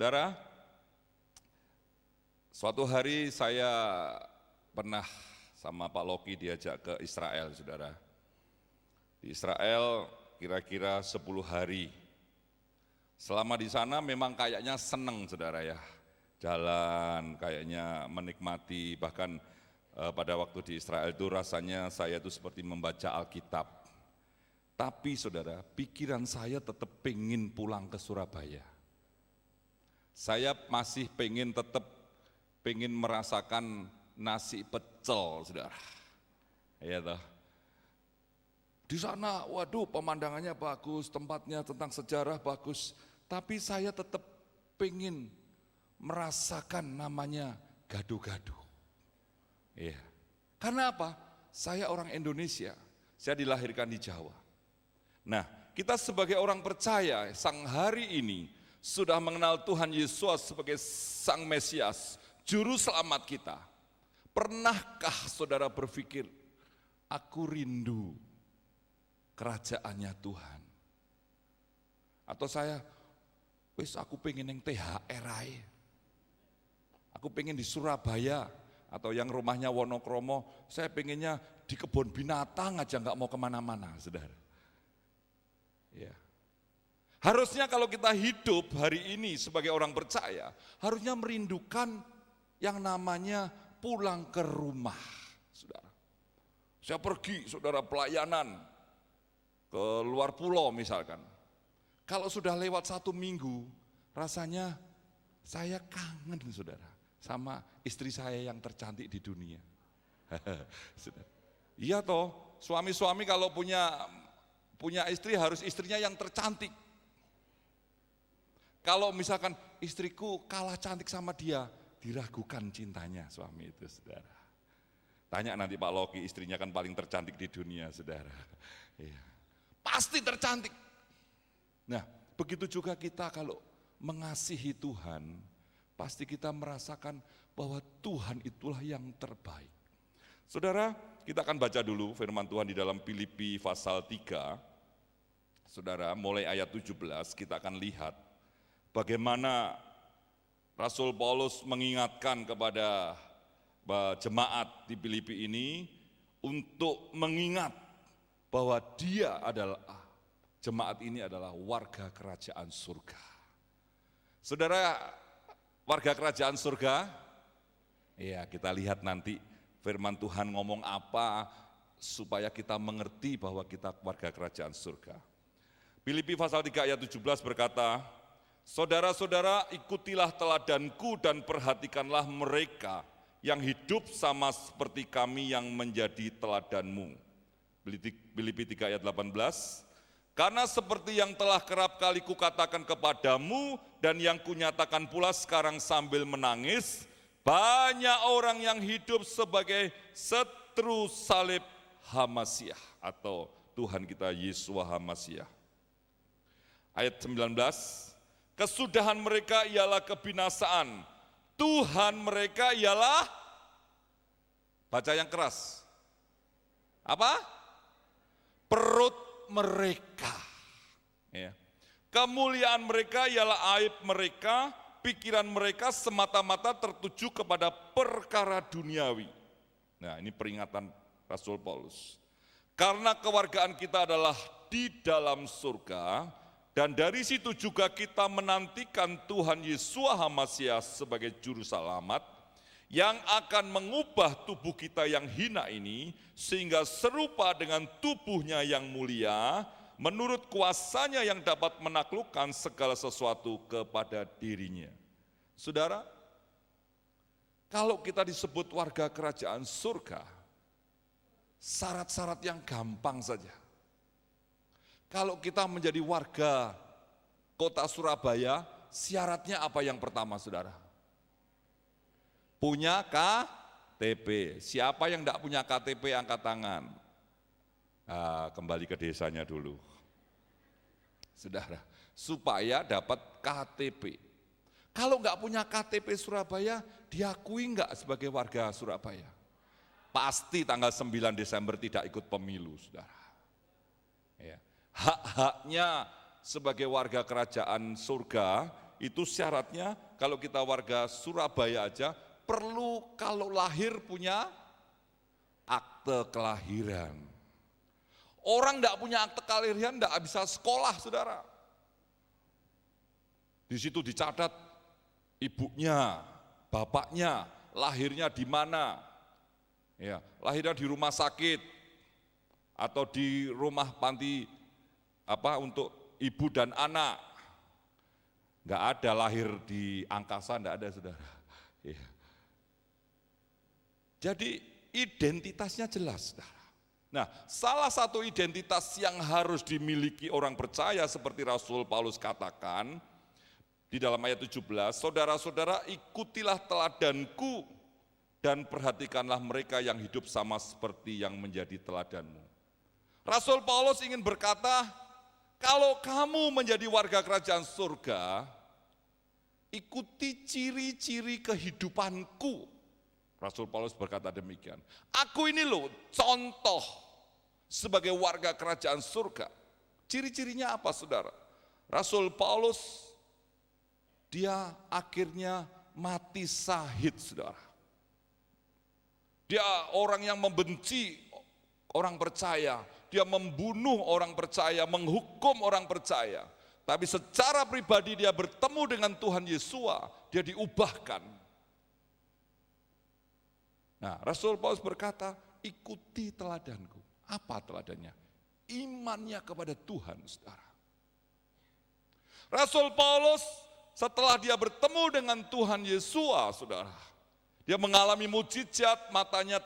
Saudara, suatu hari saya pernah sama Pak Loki diajak ke Israel, saudara. Di Israel kira-kira 10 hari. Selama di sana memang kayaknya seneng, saudara ya. Jalan, kayaknya menikmati, bahkan pada waktu di Israel itu rasanya saya itu seperti membaca Alkitab. Tapi saudara, pikiran saya tetap pengen pulang ke Surabaya. Saya masih tetap pengen merasakan nasi pecel, saudara. Ya toh. Di sana, waduh, pemandangannya bagus, tempatnya tentang sejarah bagus. Tapi saya tetap pengen merasakan namanya gado-gado. Iya. Karena apa? Saya orang Indonesia. Saya dilahirkan di Jawa. Nah, kita sebagai orang percaya, sang hari ini sudah mengenal Tuhan Yesus sebagai Sang Mesias, Juru Selamat kita. Pernahkah saudara berpikir, aku rindu kerajaannya Tuhan? Atau aku pengen yang THR aja. Aku pengen di Surabaya, atau yang rumahnya Wonokromo, saya pengennya di kebun binatang aja, nggak mau kemana-mana, saudara. Ya. Harusnya kalau kita hidup hari ini sebagai orang percaya, harusnya merindukan yang namanya pulang ke rumah, saudara. Saya pergi, saudara, pelayanan ke luar pulau misalkan. Kalau sudah lewat 1 minggu, rasanya saya kangen, saudara, sama istri saya yang tercantik di dunia. Iya toh, suami-suami kalau punya istri harus istrinya yang tercantik. Kalau misalkan istriku kalah cantik sama dia, diragukan cintanya suami itu, saudara. Tanya nanti Pak Loki, istrinya kan paling tercantik di dunia, saudara. Iya. Pasti tercantik. Nah, begitu juga kita kalau mengasihi Tuhan, pasti kita merasakan bahwa Tuhan itulah yang terbaik. Saudara, kita akan baca dulu firman Tuhan di dalam Filipi pasal 3. Saudara, mulai ayat 17 kita akan lihat bagaimana Rasul Paulus mengingatkan kepada jemaat di Filipi ini untuk mengingat bahwa jemaat ini adalah warga kerajaan surga. Saudara, warga kerajaan surga, ya kita lihat nanti firman Tuhan ngomong apa supaya kita mengerti bahwa kita warga kerajaan surga. Filipi pasal 3 ayat 17 berkata, saudara-saudara, ikutilah teladanku dan perhatikanlah mereka yang hidup sama seperti kami yang menjadi teladanmu. Filipi 3 ayat 18, karena seperti yang telah kerap kali kukatakan kepadamu dan yang kunyatakan pula sekarang sambil menangis, banyak orang yang hidup sebagai setru salib Hamasiah atau Tuhan kita Yeshua Hamasiah. Ayat 19, kesudahan mereka ialah kebinasaan, Tuhan mereka ialah, baca yang keras, apa? Perut mereka. Ya. Kemuliaan mereka ialah aib mereka, pikiran mereka semata-mata tertuju kepada perkara duniawi. Nah, ini peringatan Rasul Paulus. Karena kewargaan kita adalah di dalam surga, dan dari situ juga kita menantikan Tuhan Yeshua Hamasiah sebagai juru selamat yang akan mengubah tubuh kita yang hina ini sehingga serupa dengan tubuhnya yang mulia menurut kuasanya yang dapat menaklukkan segala sesuatu kepada dirinya. Saudara, kalau kita disebut warga kerajaan surga, syarat-syarat yang gampang saja. Kalau kita menjadi warga kota Surabaya, syaratnya apa yang pertama, saudara? Punya KTP. Siapa yang tidak punya KTP angkat tangan. Nah, kembali ke desanya dulu. Saudara, supaya dapat KTP. Kalau nggak punya KTP Surabaya, diakui nggak sebagai warga Surabaya? Pasti tanggal 9 Desember tidak ikut pemilu, saudara. Ya. Hak-haknya sebagai warga kerajaan surga itu syaratnya kalau kita warga Surabaya aja perlu kalau lahir punya akte kelahiran. Orang tidak punya akte kelahiran tidak bisa sekolah, saudara. Di situ dicatat ibunya, bapaknya, lahirnya di mana. Ya, lahirnya di rumah sakit atau di rumah panti untuk ibu dan anak. Enggak ada lahir di angkasa, enggak ada, saudara. Ya. Jadi identitasnya jelas, saudara. Nah, salah satu identitas yang harus dimiliki orang percaya seperti Rasul Paulus katakan di dalam ayat 17, saudara-saudara ikutilah teladanku dan perhatikanlah mereka yang hidup sama seperti yang menjadi teladanmu. Rasul Paulus ingin berkata, kalau kamu menjadi warga kerajaan surga, ikuti ciri-ciri kehidupanku. Rasul Paulus berkata demikian. Aku ini loh contoh sebagai warga kerajaan surga. Ciri-cirinya apa, saudara? Rasul Paulus, dia akhirnya mati syahid, saudara. Dia orang yang membenci orang percaya. Dia membunuh orang percaya, menghukum orang percaya. Tapi secara pribadi dia bertemu dengan Tuhan Yesus, dia diubahkan. Nah, Rasul Paulus berkata, ikuti teladanku. Apa teladannya? Imannya kepada Tuhan, saudara. Rasul Paulus setelah dia bertemu dengan Tuhan Yesus, saudara, dia mengalami mujizat, matanya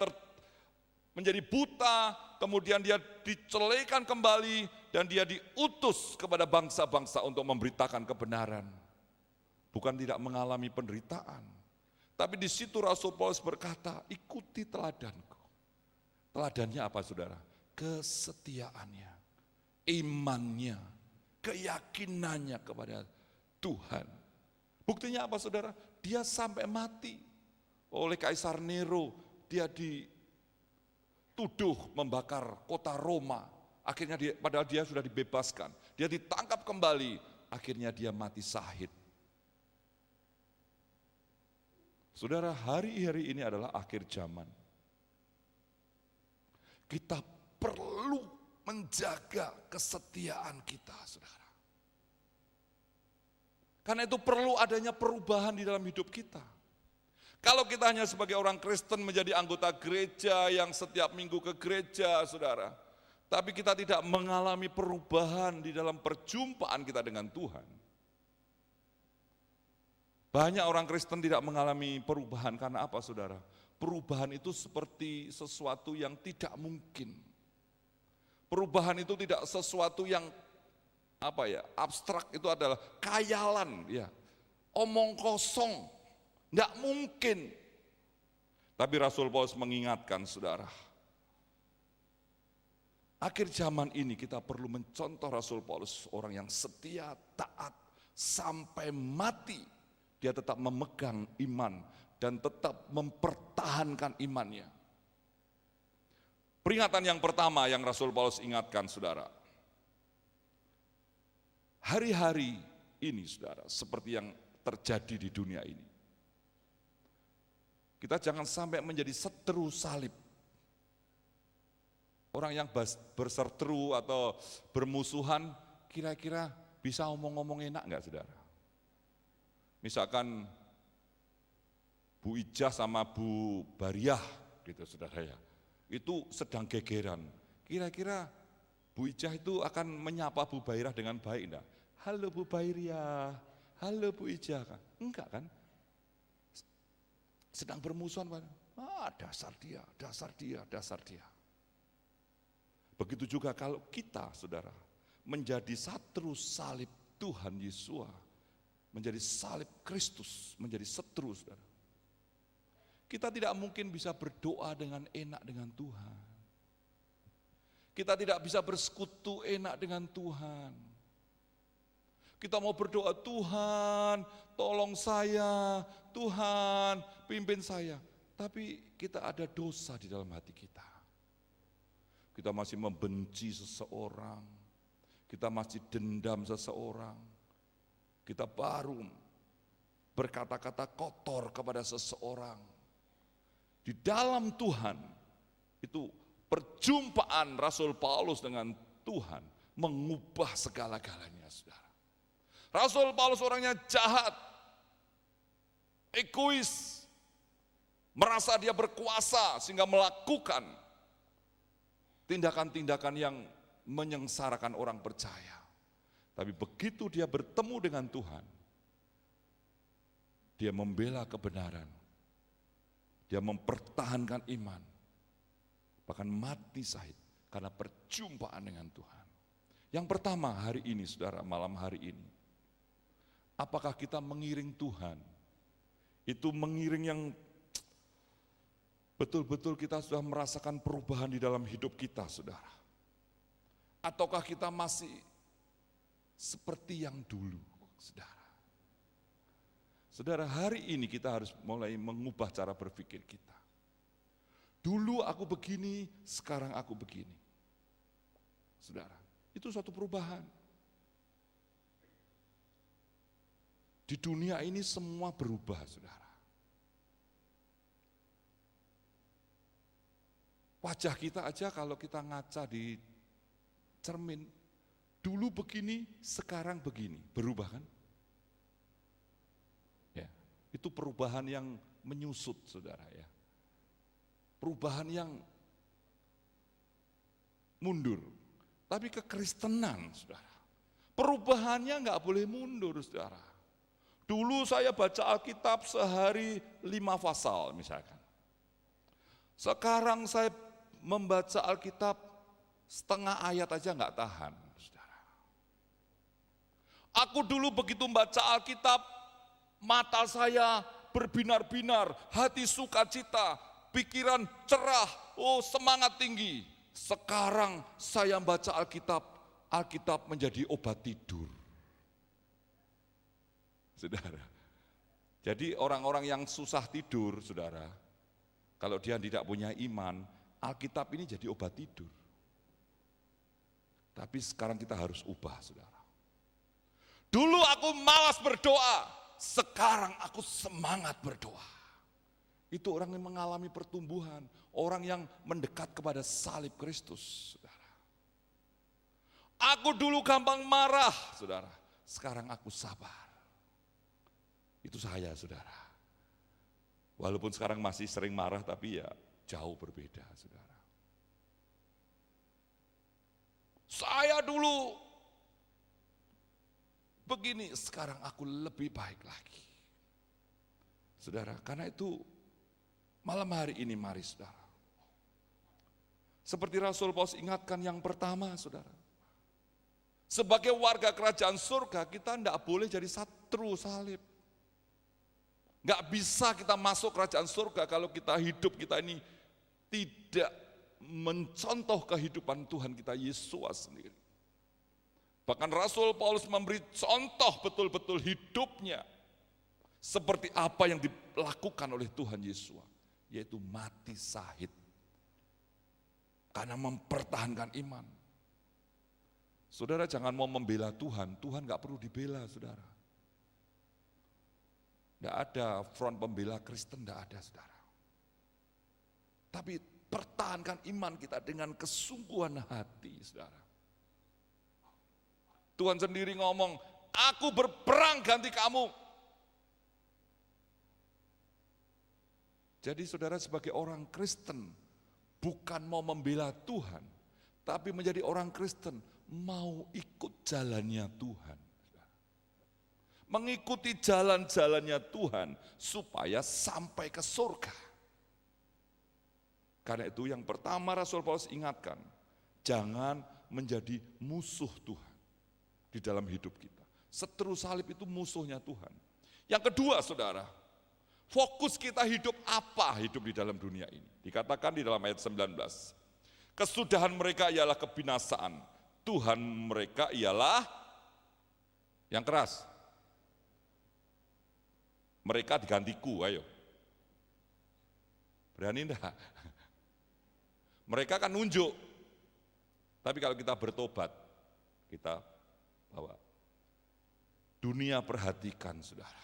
menjadi buta, kemudian dia dicelekan kembali, dan dia diutus kepada bangsa-bangsa untuk memberitakan kebenaran. Bukan tidak mengalami penderitaan. Tapi di situ Rasul Paulus berkata, ikuti teladanku. Teladannya apa, saudara? Kesetiaannya, imannya, keyakinannya kepada Tuhan. Buktinya apa, saudara? Dia sampai mati oleh Kaisar Nero. Dia dituduh membakar kota Roma. Akhirnya padahal dia sudah dibebaskan. Dia ditangkap kembali. Akhirnya dia mati syahid. Saudara, hari-hari ini adalah akhir zaman. Kita perlu menjaga kesetiaan kita, saudara. Karena itu perlu adanya perubahan di dalam hidup kita. Kalau kita hanya sebagai orang Kristen menjadi anggota gereja yang setiap minggu ke gereja, saudara, tapi kita tidak mengalami perubahan di dalam perjumpaan kita dengan Tuhan. Banyak orang Kristen tidak mengalami perubahan karena apa, saudara? Perubahan itu seperti sesuatu yang tidak mungkin. Perubahan itu tidak sesuatu yang abstrak, itu adalah khayalan, ya, omong kosong, tidak mungkin. Tapi Rasul Paulus mengingatkan, saudara, akhir zaman ini kita perlu mencontoh Rasul Paulus, orang yang setia, taat, sampai mati. Dia tetap memegang iman dan tetap mempertahankan imannya. Peringatan yang pertama yang Rasul Paulus ingatkan, saudara. Hari-hari ini, saudara, seperti yang terjadi di dunia ini. Kita jangan sampai menjadi seteru salib. Orang yang berseteru atau bermusuhan, kira-kira bisa ngomong-ngomong enak enggak, saudara? Misalkan Bu Ijah sama Bu Bariah, gitu, saudara ya. Itu sedang gegeran. Kira-kira Bu Ijah itu akan menyapa Bu Bariah dengan baik enggak? Halo Bu Bariah, halo Bu Ijah. Enggak kan? Sedang bermusuhan, dasar dia, dasar dia, dasar dia. Begitu juga kalau kita, saudara, menjadi seteru salib Tuhan Yesus, menjadi salib Kristus, menjadi seteru, saudara. Kita tidak mungkin bisa berdoa dengan enak dengan Tuhan. Kita tidak bisa bersekutu enak dengan Tuhan. Kita mau berdoa, Tuhan tolong saya, Tuhan pimpin saya. Tapi kita ada dosa di dalam hati kita. Kita masih membenci seseorang, kita masih dendam seseorang. Kita baru berkata-kata kotor kepada seseorang. Di dalam Tuhan, itu perjumpaan Rasul Paulus dengan Tuhan mengubah segala-galanya, saudara. Rasul Paulus orangnya jahat, egois, merasa dia berkuasa sehingga melakukan tindakan-tindakan yang menyengsarakan orang percaya. Tapi begitu dia bertemu dengan Tuhan, dia membela kebenaran, dia mempertahankan iman, bahkan mati syahid karena perjumpaan dengan Tuhan. Yang pertama hari ini, saudara, malam hari ini, apakah kita mengiring Tuhan? Itu mengiring yang betul-betul kita sudah merasakan perubahan di dalam hidup kita, saudara. Ataukah kita masih seperti yang dulu, saudara? Saudara, hari ini kita harus mulai mengubah cara berpikir kita. Dulu aku begini, sekarang aku begini. Saudara, itu suatu perubahan. Di dunia ini semua berubah, saudara. Wajah kita aja kalau kita ngaca di cermin, dulu begini, sekarang begini, berubah kan? Ya, itu perubahan yang menyusut, saudara ya. Perubahan yang mundur. Tapi kekristenan, saudara, perubahannya nggak boleh mundur, saudara. Dulu saya baca Alkitab sehari 5 pasal misalkan. Sekarang saya membaca Alkitab setengah ayat aja nggak tahan, saudara. Aku dulu begitu membaca Alkitab, mata saya berbinar-binar, hati sukacita, pikiran cerah, semangat tinggi. Sekarang saya membaca Alkitab, Alkitab menjadi obat tidur. Saudara, jadi orang-orang yang susah tidur, saudara, kalau dia tidak punya iman, Alkitab ini jadi obat tidur. Tapi sekarang kita harus ubah, saudara. Dulu aku malas berdoa, sekarang aku semangat berdoa. Itu orang yang mengalami pertumbuhan, orang yang mendekat kepada salib Kristus, saudara. Aku dulu gampang marah, saudara, sekarang aku sabar. Itu saya, saudara. Walaupun sekarang masih sering marah, tapi ya jauh berbeda, saudara. Saya dulu begini, sekarang aku lebih baik lagi. Saudara, karena itu malam hari ini mari, saudara. Seperti Rasul Paulus ingatkan yang pertama, saudara. Sebagai warga kerajaan surga, kita tidak boleh jadi satru salib. Nggak bisa kita masuk kerajaan surga kalau kita hidup kita ini tidak mencontoh kehidupan Tuhan kita Yesus sendiri. Bahkan Rasul Paulus memberi contoh betul-betul hidupnya seperti apa yang dilakukan oleh Tuhan Yesus, yaitu mati syahid karena mempertahankan iman. Saudara jangan mau membela Tuhan, Tuhan nggak perlu dibela, saudara. Tidak ada front pembela Kristen, tidak ada, saudara. Tapi pertahankan iman kita dengan kesungguhan hati, saudara. Tuhan sendiri ngomong, aku berperang ganti kamu. Jadi saudara sebagai orang Kristen, bukan mau membela Tuhan, tapi menjadi orang Kristen, mau ikut jalannya Tuhan. Mengikuti jalan-jalannya Tuhan supaya sampai ke surga. Karena itu yang pertama Rasul Paulus ingatkan, jangan menjadi musuh Tuhan di dalam hidup kita. Seteru salib itu musuhnya Tuhan. Yang kedua, saudara, fokus kita hidup apa hidup di dalam dunia ini? Dikatakan di dalam ayat 19, kesudahan mereka ialah kebinasaan, Tuhan mereka ialah yang keras. Mereka digantiku, ayo. Berani enggak? Mereka kan nunjuk. Tapi kalau kita bertobat, kita bawa. Dunia perhatikan, saudara.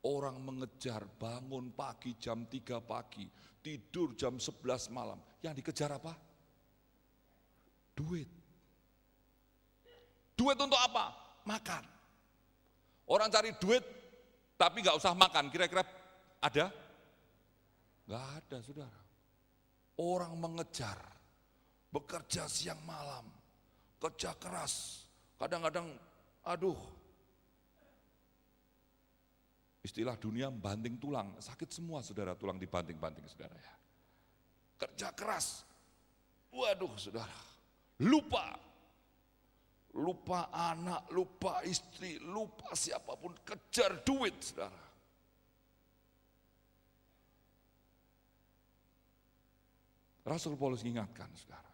Orang mengejar bangun pagi jam 3 pagi, tidur jam 11 malam. Yang dikejar apa? Duit. Duit untuk apa? Makan. Orang cari duit tapi nggak usah makan, kira-kira ada? Nggak ada, saudara. Orang mengejar, bekerja siang malam, kerja keras, kadang-kadang istilah dunia banting tulang, sakit semua saudara, tulang dibanting-banting saudara ya. Kerja keras, saudara, lupa anak, lupa istri, lupa siapapun, kejar duit saudara. Rasul Paulus mengingatkan saudara,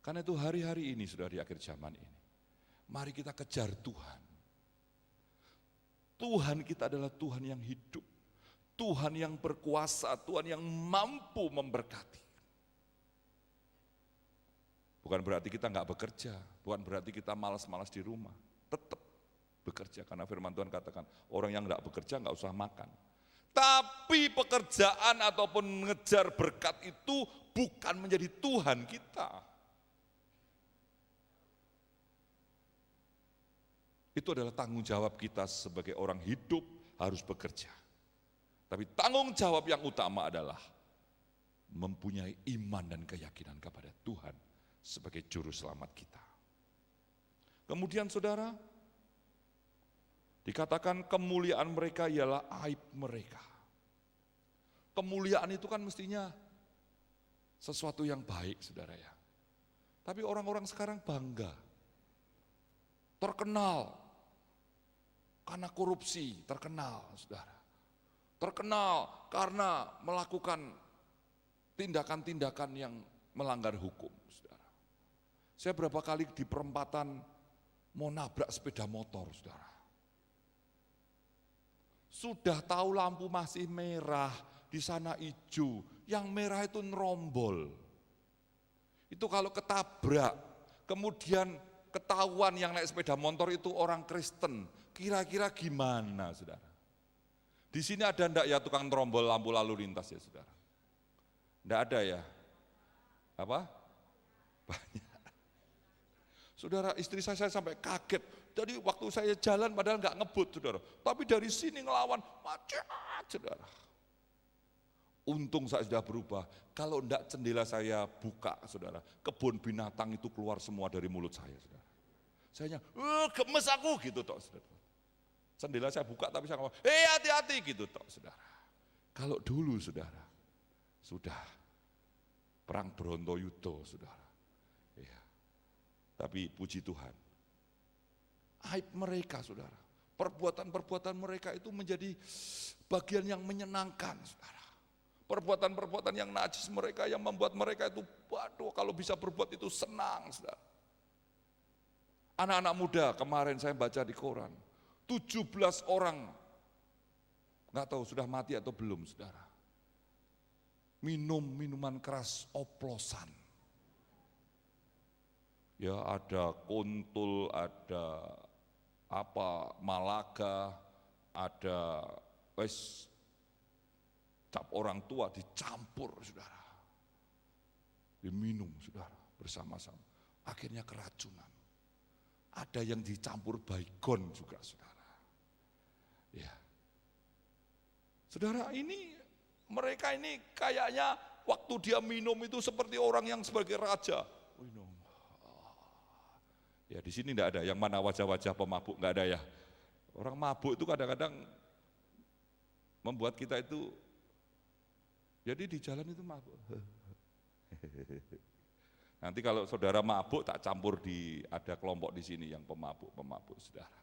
karena itu hari-hari ini saudara, di akhir zaman ini, mari kita kejar Tuhan. Tuhan kita adalah Tuhan yang hidup, Tuhan yang berkuasa, Tuhan yang mampu memberkati. Bukan berarti kita nggak bekerja, bukan berarti kita malas-malas di rumah, tetap bekerja, karena firman Tuhan katakan, orang yang nggak bekerja nggak usah makan. Tapi pekerjaan ataupun mengejar berkat itu bukan menjadi Tuhan kita. Itu adalah tanggung jawab kita sebagai orang hidup, harus bekerja. Tapi tanggung jawab yang utama adalah mempunyai iman dan keyakinan kepada Tuhan sebagai juru selamat kita. Kemudian saudara, dikatakan kemuliaan mereka ialah aib mereka. Kemuliaan itu kan mestinya sesuatu yang baik saudara ya. Tapi orang-orang sekarang bangga, terkenal karena korupsi, terkenal saudara. Terkenal karena melakukan tindakan-tindakan yang melanggar hukum saudara. Saya berapa kali di perempatan mau nabrak sepeda motor saudara. Sudah tahu lampu masih merah, di sana hijau, yang merah itu nerombol. Itu kalau ketabrak, kemudian ketahuan yang naik sepeda motor itu orang Kristen, kira-kira gimana saudara? Di sini ada enggak ya tukang nerombol lampu lalu lintas ya saudara? Enggak ada ya? Apa? Banyak. Saudara, istri saya sampai kaget. Jadi waktu saya jalan padahal enggak ngebut saudara, tapi dari sini ngelawan, macet saudara. Untung saya sudah berubah, kalau enggak jendela saya buka saudara, kebun binatang itu keluar semua dari mulut saya saudara. Saya gemes aku gitu toh saudara. Jendela saya buka tapi saya ngomong, hati-hati gitu toh saudara. Kalau dulu saudara, sudah perang Brontoyudo saudara. Ya. Tapi puji Tuhan, aib mereka saudara, perbuatan-perbuatan mereka itu menjadi bagian yang menyenangkan saudara. Perbuatan-perbuatan yang najis mereka yang membuat mereka itu, kalau bisa berbuat itu senang saudara. Anak-anak muda kemarin saya baca di koran, 17 orang, nggak tahu sudah mati atau belum saudara. Minum minuman keras oplosan. Ya ada Kuntul, ada Malaga, ada cap orang tua dicampur saudara. Diminum saudara bersama-sama. Akhirnya keracunan. Ada yang dicampur baygon juga saudara. Ya. Saudara mereka ini kayaknya waktu dia minum itu seperti orang yang sebagai raja. Minum. Ya di sini enggak ada, yang mana wajah-wajah pemabuk enggak ada ya. Orang mabuk itu kadang-kadang membuat kita itu, jadi di jalan itu mabuk. Nanti kalau saudara mabuk tak campur ada kelompok di sini yang pemabuk saudara.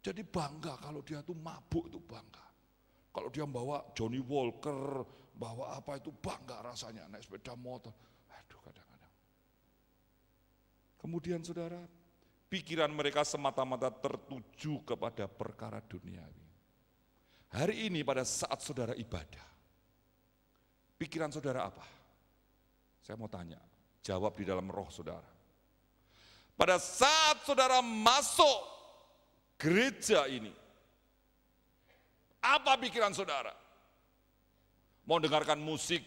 Jadi bangga kalau dia tuh mabuk itu bangga. Kalau dia bawa Johnny Walker, bawa apa itu bangga rasanya naik sepeda motor. Aduh kadang-kadang. Kemudian saudara, pikiran mereka semata-mata tertuju kepada perkara duniawi. Hari ini pada saat saudara ibadah, pikiran saudara apa? Saya mau tanya, jawab di dalam roh saudara. Pada saat saudara masuk gereja ini. Apa pikiran saudara? Mau dengarkan musik,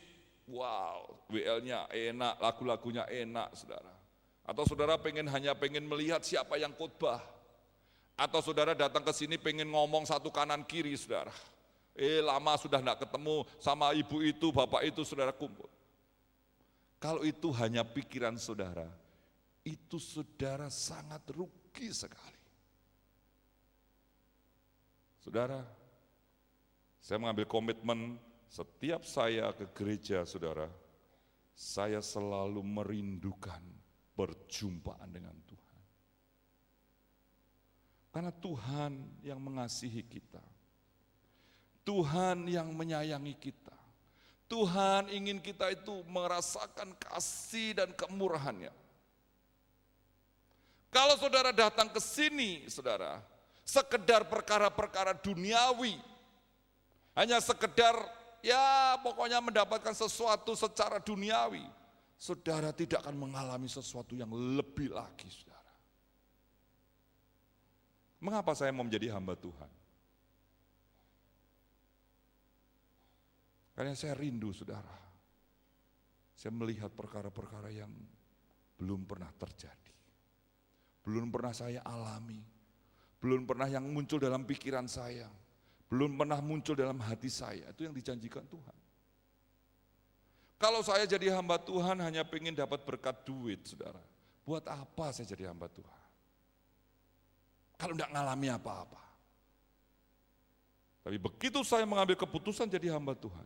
wow, WL-nya enak, lagu-lagunya enak, saudara. Atau saudara hanya pengen melihat siapa yang khotbah. Atau saudara datang ke sini pengen ngomong satu kanan kiri, saudara. Lama sudah enggak ketemu sama ibu itu, bapak itu, saudara kumpul. Kalau itu hanya pikiran saudara, itu saudara sangat rugi sekali. Saudara, saya mengambil komitmen setiap saya ke gereja, saudara, saya selalu merindukan perjumpaan dengan Tuhan. Karena Tuhan yang mengasihi kita. Tuhan yang menyayangi kita. Tuhan ingin kita itu merasakan kasih dan kemurahan-Nya. Kalau saudara datang ke sini, saudara, sekedar perkara-perkara duniawi, hanya sekedar pokoknya mendapatkan sesuatu secara duniawi, saudara tidak akan mengalami sesuatu yang lebih lagi, saudara. Mengapa saya mau menjadi hamba Tuhan? Karena saya rindu, saudara. Saya melihat perkara-perkara yang belum pernah terjadi. Belum pernah saya alami. Belum pernah yang muncul dalam pikiran saya. Belum pernah muncul dalam hati saya. Itu yang dijanjikan Tuhan. Kalau saya jadi hamba Tuhan hanya pengen dapat berkat duit, saudara. Buat apa saya jadi hamba Tuhan? Kalau tidak ngalami apa-apa. Tapi begitu saya mengambil keputusan jadi hamba Tuhan,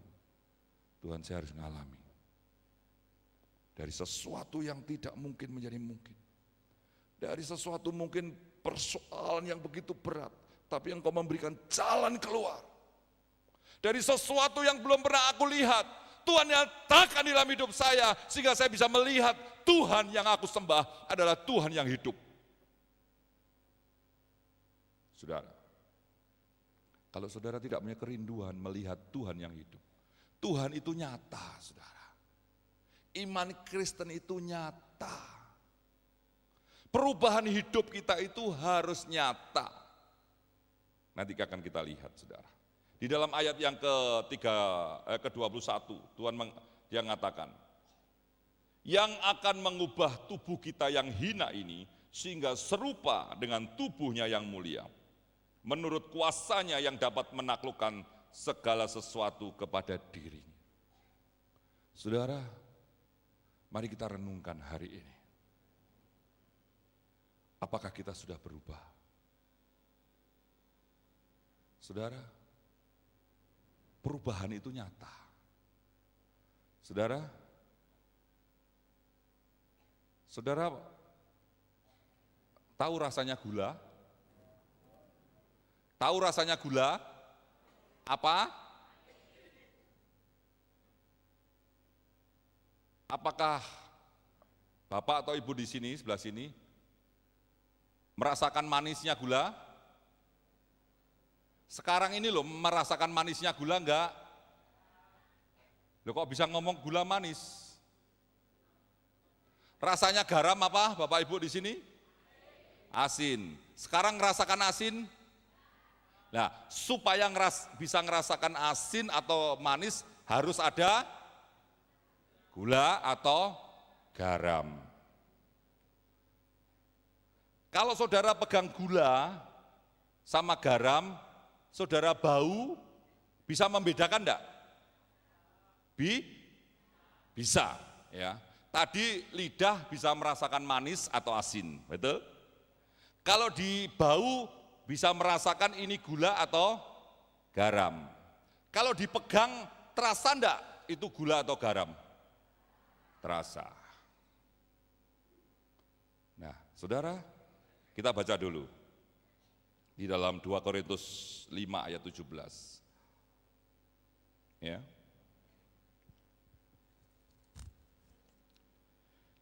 Tuhan, saya harus ngalami. Dari sesuatu yang tidak mungkin menjadi mungkin. Dari sesuatu mungkin persoalan yang begitu berat, tapi Engkau memberikan jalan keluar. Dari sesuatu yang belum pernah aku lihat, Tuhan nyatakan di dalam hidup saya, sehingga saya bisa melihat Tuhan yang aku sembah adalah Tuhan yang hidup. Saudara, kalau saudara tidak punya kerinduan melihat Tuhan yang hidup, Tuhan itu nyata, saudara. Iman Kristen itu nyata. Perubahan hidup kita itu harus nyata. Nanti akan kita lihat, saudara. Di dalam ayat yang ke-21, Tuhan dia mengatakan, yang akan mengubah tubuh kita yang hina ini, sehingga serupa dengan tubuhnya yang mulia. Menurut kuasanya yang dapat menaklukkan segala sesuatu kepada dirinya. Saudara, mari kita renungkan hari ini. Apakah kita sudah berubah? Saudara, perubahan itu nyata. Saudara, tahu rasanya gula? Tahu rasanya gula? Apa? Apakah Bapak atau Ibu di sini, sebelah sini, merasakan manisnya gula? Sekarang ini loh, merasakan manisnya gula enggak? Loh kok bisa ngomong gula manis? Rasanya garam apa Bapak Ibu di sini? Asin. Sekarang merasakan asin? Nah, supaya bisa ngerasakan asin atau manis harus ada gula atau garam. Kalau saudara pegang gula sama garam, saudara bau, bisa membedakan enggak? Bisa, ya. Tadi lidah bisa merasakan manis atau asin, betul? Kalau di bau bisa merasakan ini gula atau garam. Kalau dipegang terasa enggak itu gula atau garam? Terasa. Nah, saudara, kita baca dulu. Di dalam 2 Korintus 5 ayat 17. Ya.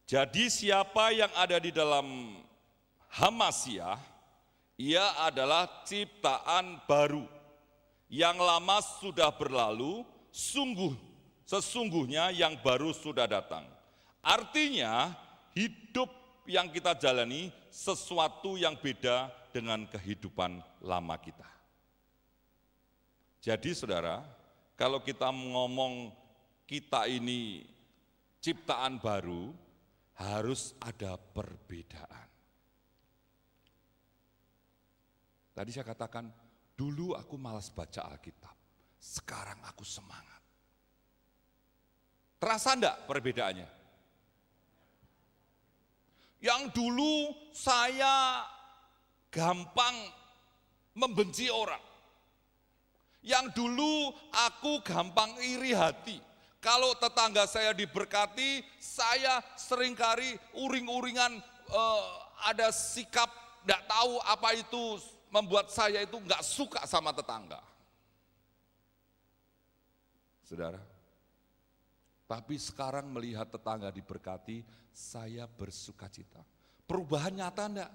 Jadi siapa yang ada di dalam Hamasiah, ia adalah ciptaan baru. Yang lama sudah berlalu, sesungguhnya yang baru sudah datang. Artinya hidup yang kita jalani sesuatu yang beda dengan kehidupan lama kita. Jadi saudara, kalau kita ngomong kita ini ciptaan baru, harus ada perbedaan. Tadi saya katakan, dulu aku malas baca Alkitab, sekarang aku semangat. Terasa enggak perbedaannya? Yang dulu saya gampang membenci orang. Yang dulu aku gampang iri hati. Kalau tetangga saya diberkati, saya seringkali uring-uringan ada sikap tidak tahu apa itu membuat saya itu nggak suka sama tetangga. Saudara, tapi sekarang melihat tetangga diberkati, saya bersuka cita. Perubahan nyata enggak?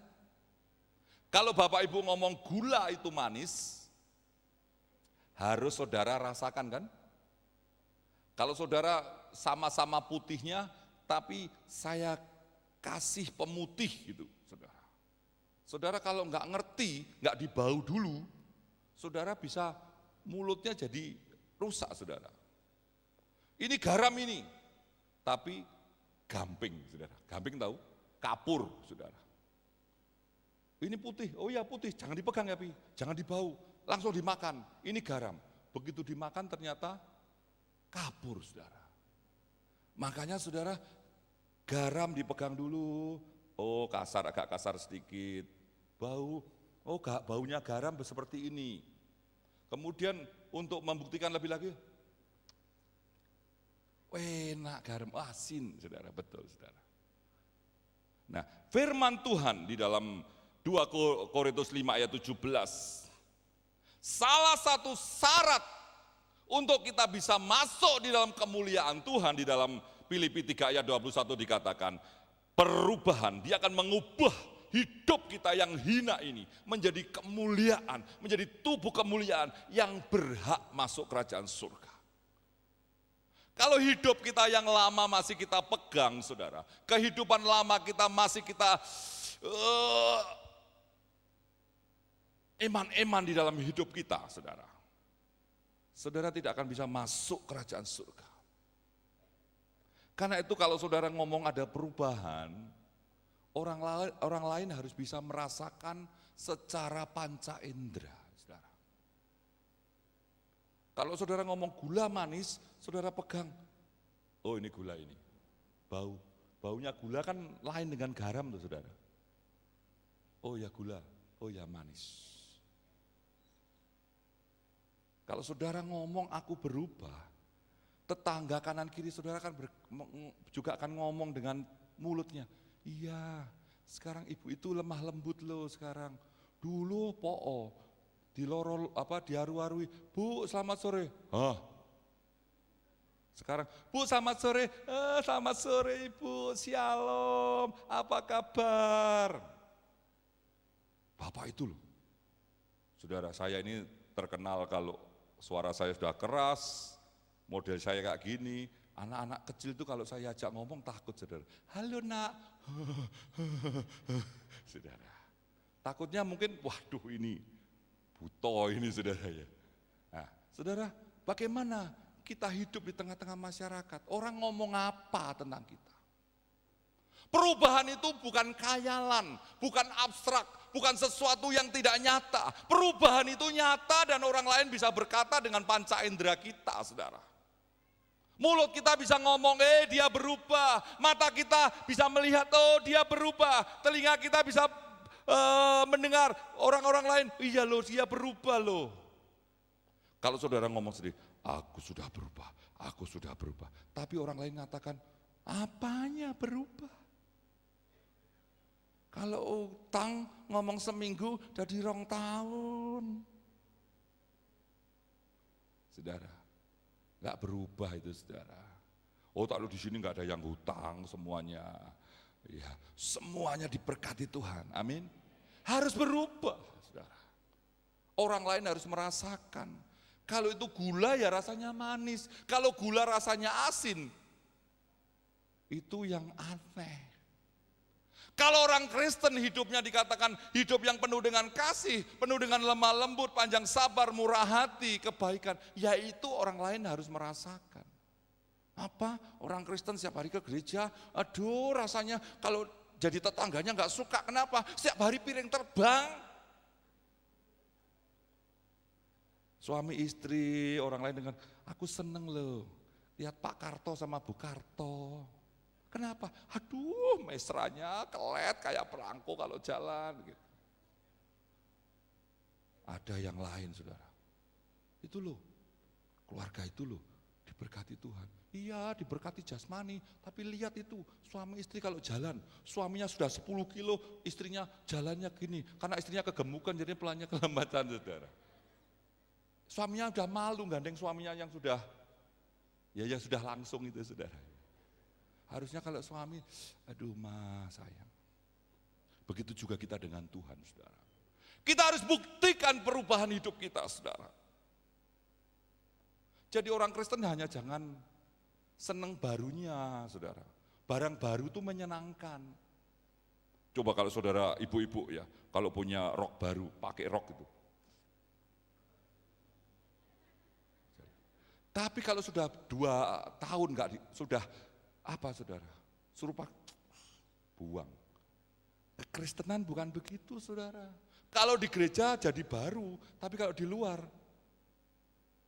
Kalau Bapak Ibu ngomong gula itu manis, harus saudara rasakan kan? Kalau saudara sama-sama putihnya, tapi saya kasih pemutih gitu, saudara. Saudara kalau nggak ngerti, nggak dibau dulu, saudara bisa mulutnya jadi rusak, saudara. Ini garam ini, tapi gamping, saudara. Gamping tahu? Kapur, saudara. Ini putih, oh ya putih, jangan dipegang ya Pi, jangan dibau, langsung dimakan. Ini garam, begitu dimakan ternyata kapur, saudara. Makanya saudara, garam dipegang dulu, oh kasar, agak kasar sedikit, bau, oh baunya garam seperti ini. Kemudian untuk membuktikan lebih lagi, enak garam, asin, saudara, betul saudara. Nah, firman Tuhan di dalam 2 Korintus 5 ayat 17, salah satu syarat untuk kita bisa masuk di dalam kemuliaan Tuhan, di dalam Filipi 3 ayat 21 dikatakan, perubahan, dia akan mengubah hidup kita yang hina ini menjadi kemuliaan, menjadi tubuh kemuliaan yang berhak masuk kerajaan surga. Kalau hidup kita yang lama masih kita pegang, saudara, kehidupan lama kita masih kita eman-eman di dalam hidup kita, saudara. Saudara tidak akan bisa masuk kerajaan surga. Karena itu kalau saudara ngomong ada perubahan, orang lain harus bisa merasakan secara panca indera, saudara. Kalau saudara ngomong gula manis, saudara pegang, oh ini gula ini, baunya gula kan lain dengan garam tuh saudara. Oh ya gula, oh ya manis. Kalau saudara ngomong aku berubah, tetangga kanan kiri saudara kan juga akan ngomong dengan mulutnya. Iya, sekarang ibu itu lemah lembut loh sekarang. Dulu diaru-arui, Bu selamat sore. Hah? Sekarang, Bu selamat sore. Selamat sore Ibu, shalom, apa kabar? Bapak itu loh. Saudara, saya ini terkenal kalau suara saya sudah keras, model saya kayak gini, anak-anak kecil itu kalau saya ajak ngomong takut, saudara. Halo nak, saudara. Takutnya mungkin, waduh ini buto ini saudara ya. Nah, saudara, bagaimana kita hidup di tengah-tengah masyarakat? Orang ngomong apa tentang kita? Perubahan itu bukan khayalan, bukan abstrak, bukan sesuatu yang tidak nyata. Perubahan itu nyata dan orang lain bisa berkata dengan panca indera kita, saudara. Mulut kita bisa ngomong, dia berubah. Mata kita bisa melihat, oh dia berubah. Telinga kita bisa mendengar orang-orang lain, iya loh dia berubah loh. Kalau saudara ngomong sendiri, aku sudah berubah, aku sudah berubah. Tapi orang lain mengatakan, apanya berubah? Kalau utang ngomong seminggu jadi 2 tahun. Saudara, nggak berubah itu saudara. Oh tak lu di sini nggak ada yang hutang semuanya. Ya, semuanya diberkati Tuhan. Amin. Harus berubah, saudara. Orang lain harus merasakan. Kalau itu gula ya rasanya manis. Kalau gula rasanya asin, itu yang aneh. Kalau orang Kristen hidupnya dikatakan hidup yang penuh dengan kasih, penuh dengan lemah lembut, panjang sabar, murah hati, kebaikan, yaitu orang lain harus merasakan. Apa? Orang Kristen setiap hari ke gereja, aduh rasanya kalau jadi tetangganya nggak suka, kenapa? Setiap hari piring terbang. Suami istri, orang lain dengan, aku seneng loh, lihat Pak Karto sama Bu Karto. Kenapa? Aduh, mesranya kelet kayak perangko kalau jalan. Gitu. Ada yang lain, saudara. Itu loh, keluarga itu loh, diberkati Tuhan. Iya, diberkati jasmani, tapi lihat itu, suami istri kalau jalan, suaminya sudah 10 kilo, istrinya jalannya gini. Karena istrinya kegemukan, jadi pelannya kelembatan, saudara. Suaminya udah malu, gandeng suaminya yang sudah, ya sudah langsung itu, saudara. Harusnya kalau suami, aduh sayang. Begitu juga kita dengan Tuhan, saudara. Kita harus buktikan perubahan hidup kita, saudara. Jadi orang Kristen hanya jangan seneng barunya, saudara. Barang baru itu menyenangkan. Coba kalau saudara ibu-ibu ya, kalau punya rok baru, pakai rok itu. Tapi kalau sudah 2 tahun sudah apa saudara? Suruh buang. Kekristenan bukan begitu, saudara. Kalau di gereja jadi baru, tapi kalau di luar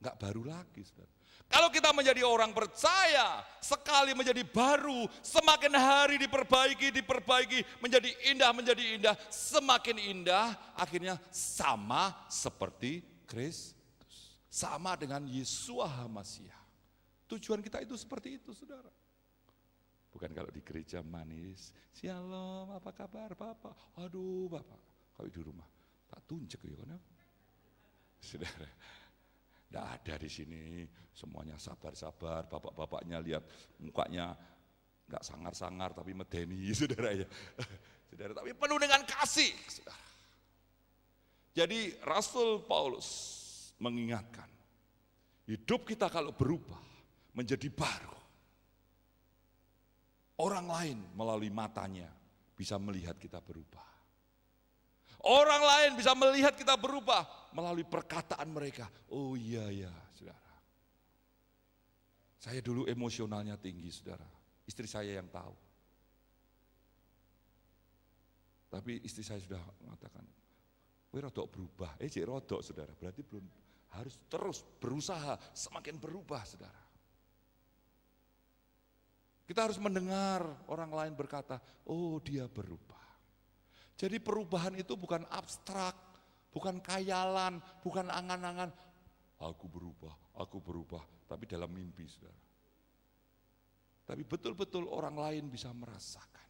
enggak baru lagi, saudara. Kalau kita menjadi orang percaya, sekali menjadi baru, semakin hari diperbaiki, menjadi indah, semakin indah, akhirnya sama seperti Kristus. Sama dengan Yeshua HaMashiach. Tujuan kita itu seperti itu, saudara. Bukan kalau di gereja manis, shalom, apa kabar Bapak? Aduh Bapak, kalau di rumah, tak tunjuk ya kan? Saudara, tidak ada di sini, semuanya sabar-sabar, bapak-bapaknya lihat mukanya nggak sangar-sangar tapi medeni, saudara ya. Saudara, tapi penuh dengan kasih, saudara. Jadi Rasul Paulus mengingatkan, hidup kita kalau berubah menjadi baru, orang lain melalui matanya bisa melihat kita berubah. Orang lain bisa melihat kita berubah melalui perkataan mereka. Oh iya, saudara. Saya dulu emosionalnya tinggi, saudara. Istri saya yang tahu. Tapi istri saya sudah mengatakan, kowe rodok berubah. Cek rodok, saudara. Berarti belum, harus terus berusaha semakin berubah, saudara. Kita harus mendengar orang lain berkata, oh dia berubah. Jadi perubahan itu bukan abstrak, bukan khayalan, bukan angan-angan. Aku berubah, tapi dalam mimpi, saudara. Tapi betul-betul orang lain bisa merasakan.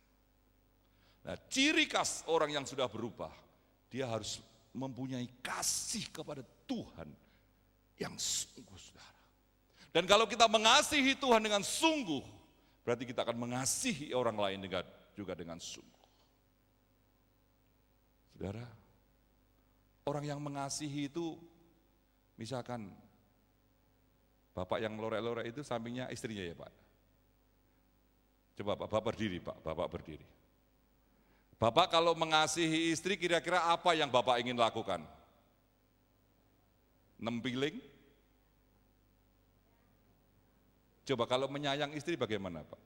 Nah, ciri khas orang yang sudah berubah, dia harus mempunyai kasih kepada Tuhan yang sungguh, saudara. Dan kalau kita mengasihi Tuhan dengan sungguh, berarti kita akan mengasihi orang lain juga dengan sungguh. Saudara, orang yang mengasihi itu, misalkan bapak yang lorek-lorek itu sampingnya istrinya ya Pak. Coba Pak, Bapak berdiri Pak, Bapak berdiri. Bapak kalau mengasihi istri kira-kira apa yang Bapak ingin lakukan? Nempiling? Coba kalau menyayang istri bagaimana Pak?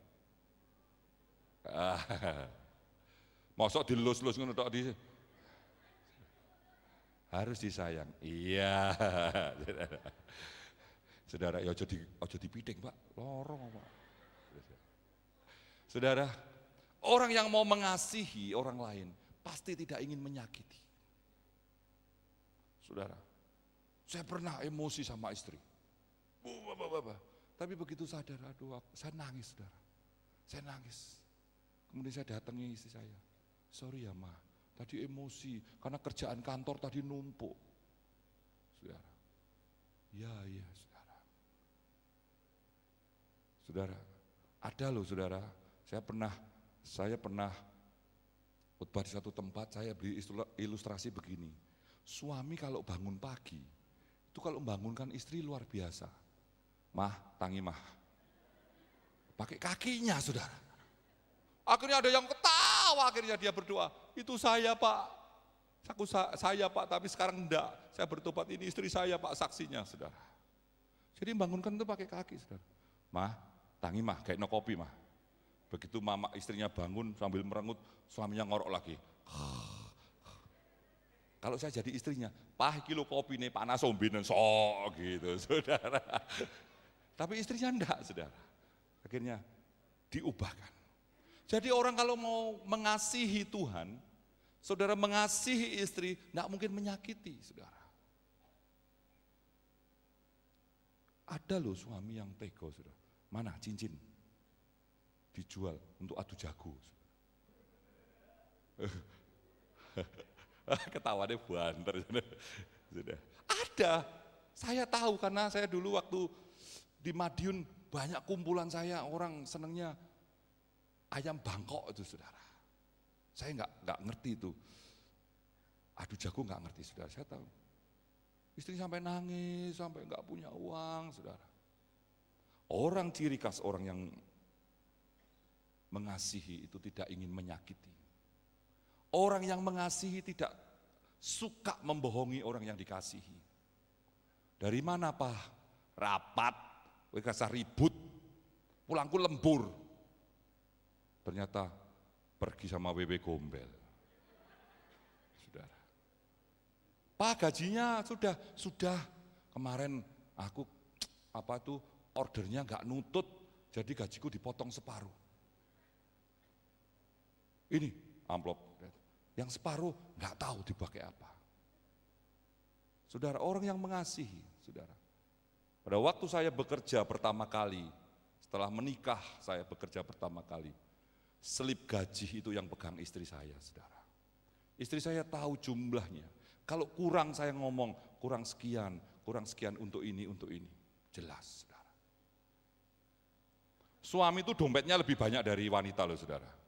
Mosok dilus-lus ngono tok di harus disayang. Iya. Saudara, ya aja dipiting Pak, lorong Pak. Saudara, orang yang mau mengasihi orang lain pasti tidak ingin menyakiti. Saudara, saya pernah emosi sama istri. Tapi begitu sadar, aduh saya nangis, saudara. Saya nangis. Kemudian saya datangi istri saya. Sorry ya Ma, tadi emosi karena kerjaan kantor tadi numpuk. Saudara. Ya, saudara. Saudara, ada loh saudara, saya pernah khotbah di satu tempat, saya beri ilustrasi begini. Suami kalau bangun pagi, itu kalau membangunkan istri luar biasa. Mah, tangi mah. Pakai kakinya saudara. Akhirnya ada yang ketawa ketawa akhirnya dia berdoa, itu saya Pak, saya Pak, tapi sekarang enggak, saya bertobat, ini istri saya Pak saksinya saudara. Jadi bangunkan itu pakai kaki saudara. Mah, tangi mah, kayak no kopi mah. Begitu mama istrinya bangun sambil merengut, suaminya ngorok lagi. Kalau saya jadi istrinya, Pak kilo kopi nih panas ombinen sok gitu saudara. Tapi istrinya enggak saudara. Akhirnya diubahkan. Jadi orang kalau mau mengasihi Tuhan, saudara mengasihi istri, enggak mungkin menyakiti saudara. Ada loh suami yang tega saudara. Mana cincin? Dijual untuk adu jago. Ketawaannya banter. Sudah. Ada, saya tahu karena saya dulu waktu di Madiun banyak kumpulan saya, orang senangnya ayam Bangkok itu saudara. Saya nggak ngerti itu, adu jago nggak ngerti saudara, saya tahu. Istri sampai nangis, sampai nggak punya uang saudara. Orang ciri khas orang yang mengasihi itu tidak ingin menyakiti. Orang yang mengasihi tidak suka membohongi orang yang dikasihi. Dari mana Pak? Rapat, kasar ribut, pulangku lembur. Ternyata pergi sama WW Gombel. Saudara. Pak gajinya sudah. Kemarin aku ordernya nggak nutut, jadi gajiku dipotong separuh. Ini amplop. Yang separuh nggak tahu dipakai apa. Saudara, orang yang mengasihi, saudara. Pada waktu saya bekerja pertama kali, setelah menikah saya bekerja pertama kali, selip gaji itu yang pegang istri saya, saudara. Istri saya tahu jumlahnya. Kalau kurang saya ngomong, kurang sekian untuk ini. Jelas, saudara. Suami itu dompetnya lebih banyak dari wanita loh, saudara.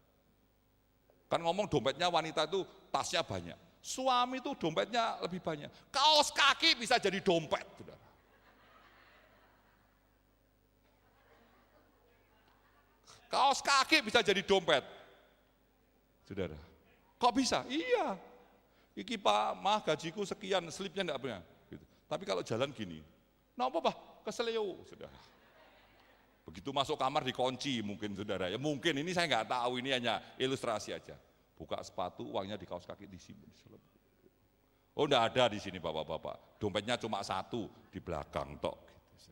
Kan ngomong dompetnya wanita itu tasnya banyak. Suami itu dompetnya lebih banyak. Kaos kaki bisa jadi dompet, saudara. Kaos kaki bisa jadi dompet. Saudara. Kok bisa? Iya. Iki Pak, mah gajiku sekian, slipnya enggak punya. Gitu. Tapi kalau jalan gini, napa Pak? Keseleo, saudara. Begitu masuk kamar dikunci mungkin saudara, ya mungkin ini saya nggak tahu, ini hanya ilustrasi aja. Buka sepatu, uangnya di kaos kaki disimpan. Oh enggak ada di sini bapak-bapak, dompetnya cuma satu di belakang tok. Gitu,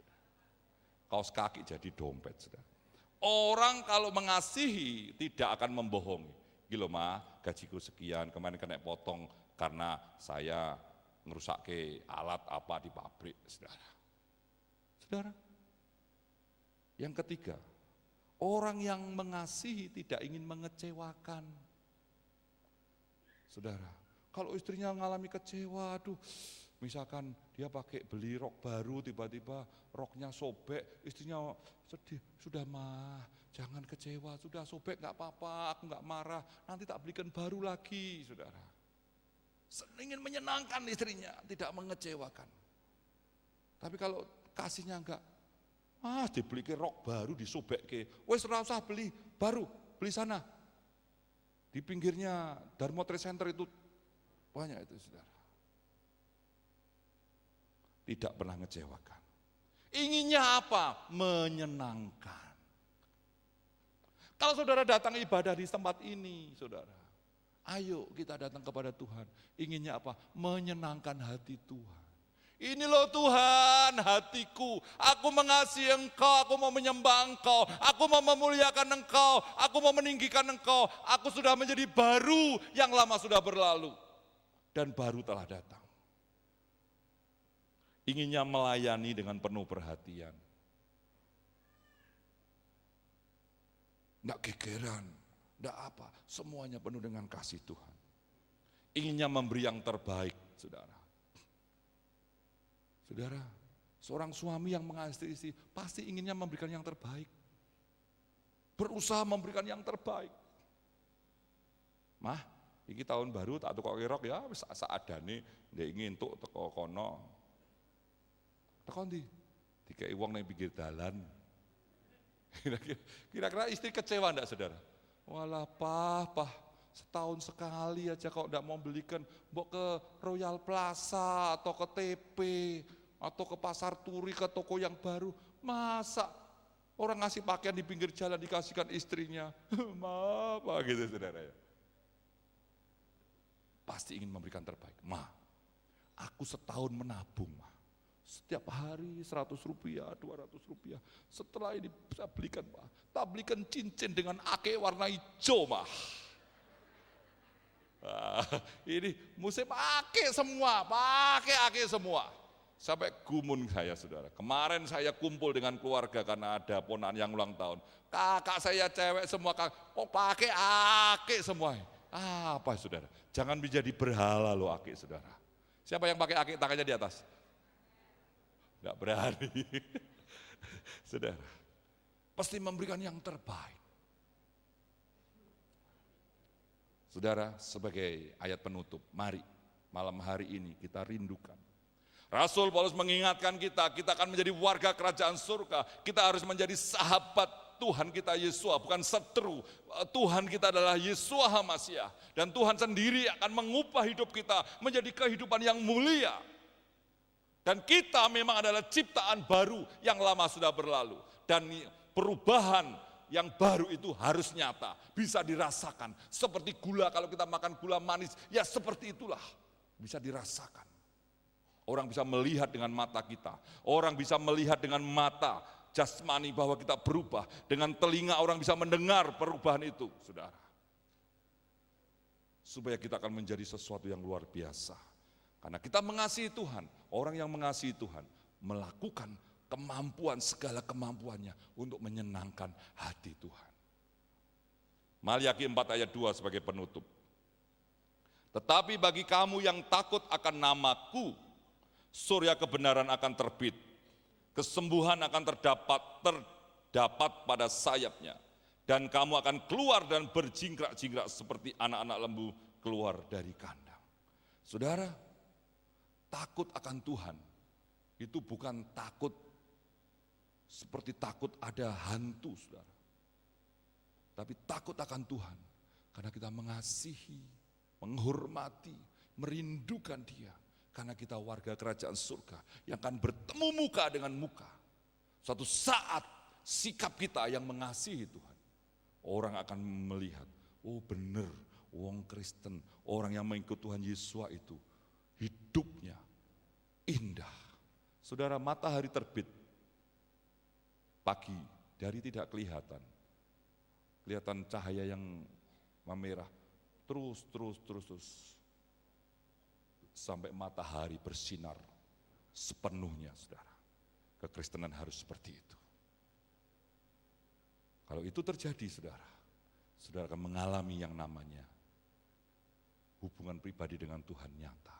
kaos kaki jadi dompet. Saudara. Orang kalau mengasihi tidak akan membohongi. Gila mah gajiku sekian, kemarin kena potong karena saya ngerusak ke alat apa di pabrik. Saudara. Yang ketiga, orang yang mengasihi tidak ingin mengecewakan. Saudara, kalau istrinya mengalami kecewa, misalkan dia beli rok baru, tiba-tiba roknya sobek, istrinya sedih, sudah mah, jangan kecewa, sudah sobek nggak apa-apa, aku nggak marah, nanti tak belikan baru lagi, saudara. Ingin menyenangkan istrinya, tidak mengecewakan. Tapi kalau kasihnya enggak, dibeli rok baru disobek wes ora usah beli baru, beli sana. Di pinggirnya Dharma Trade Center itu banyak itu saudara. Tidak pernah ngecewakan. Inginnya apa? Menyenangkan. Kalau saudara datang ibadah di tempat ini, saudara, ayo kita datang kepada Tuhan. Inginnya apa? Menyenangkan hati Tuhan. Ini loh Tuhan hatiku, aku mengasihi Engkau, aku mau menyembah Engkau, aku mau memuliakan Engkau, aku mau meninggikan Engkau, aku sudah menjadi baru, yang lama sudah berlalu, dan baru telah datang. Inginnya melayani dengan penuh perhatian. Enggak gegeran, enggak apa, semuanya penuh dengan kasih Tuhan. Inginnya memberi yang terbaik, saudara. Saudara, seorang suami yang mengasihi istri pasti inginnya memberikan yang terbaik. Berusaha memberikan yang terbaik. Mah, ini tahun baru tak tukok rok ya, seadane ndek ingin entuk teko kono. Teko ndi? Dikei wong nang pinggir dalan. Kira-kira istri kecewa enggak, saudara? Walah, Pah, setahun sekali aja kalau tidak mau belikan, mau ke Royal Plaza atau ke TP atau ke Pasar Turi, ke toko yang baru. Masa orang ngasih pakaian di pinggir jalan dikasihkan istrinya? Apa gitu saudara ya. Pasti ingin memberikan terbaik. Aku setahun menabung, setiap hari 100 rupiah, 200 rupiah. Setelah ini saya belikan, tak belikan cincin dengan ake warna hijau, ini musim ake semua, pakai ake semua. Sampai gumun saya saudara. Kemarin saya kumpul dengan keluarga karena ada ponakan yang ulang tahun. Kakak saya cewek semua, pakai ake semua. Apa saudara? Jangan menjadi berhala loh ake saudara. Siapa yang pakai ake tangannya di atas? Enggak berani. Saudara, pasti memberikan yang terbaik. Saudara, sebagai ayat penutup, mari malam hari ini kita rindukan. Rasul Paulus mengingatkan kita akan menjadi warga kerajaan surga. Kita harus menjadi sahabat Tuhan kita Yesua, bukan seteru. Tuhan kita adalah Yesua HaMasiah. Dan Tuhan sendiri akan mengubah hidup kita menjadi kehidupan yang mulia. Dan kita memang adalah ciptaan baru yang lama sudah berlalu. Dan perubahan yang baru itu harus nyata, bisa dirasakan. Seperti gula, kalau kita makan gula manis, ya seperti itulah. Bisa dirasakan. Orang bisa melihat dengan mata kita. Orang bisa melihat dengan mata jasmani bahwa kita berubah. Dengan telinga orang bisa mendengar perubahan itu, saudara. Supaya kita akan menjadi sesuatu yang luar biasa. Karena kita mengasihi Tuhan, orang yang mengasihi Tuhan melakukan kemampuan, segala kemampuannya untuk menyenangkan hati Tuhan. Maliaki 4 ayat 2 sebagai penutup. Tetapi bagi kamu yang takut akan namaku, surya kebenaran akan terbit, kesembuhan akan terdapat pada sayapnya, dan kamu akan keluar dan berjingkrak-jingkrak seperti anak-anak lembu keluar dari kandang. Saudara, takut akan Tuhan itu bukan takut seperti takut ada hantu, saudara. Tapi takut akan Tuhan karena kita mengasihi, menghormati, merindukan Dia. Karena kita warga kerajaan surga yang akan bertemu muka dengan muka. Suatu saat sikap kita yang mengasihi Tuhan, orang akan melihat, oh benar, orang Kristen, orang yang mengikut Tuhan Yesus itu hidupnya indah. Saudara, matahari terbit pagi dari tidak kelihatan. Kelihatan cahaya yang memerah terus sampai matahari bersinar sepenuhnya, saudara. Kekristenan harus seperti itu. Kalau itu terjadi, saudara akan mengalami yang namanya hubungan pribadi dengan Tuhan nyata.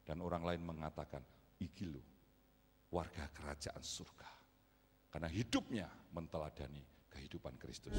Dan orang lain mengatakan, iki lo, warga kerajaan surga. Karena hidupnya menteladani kehidupan Kristus.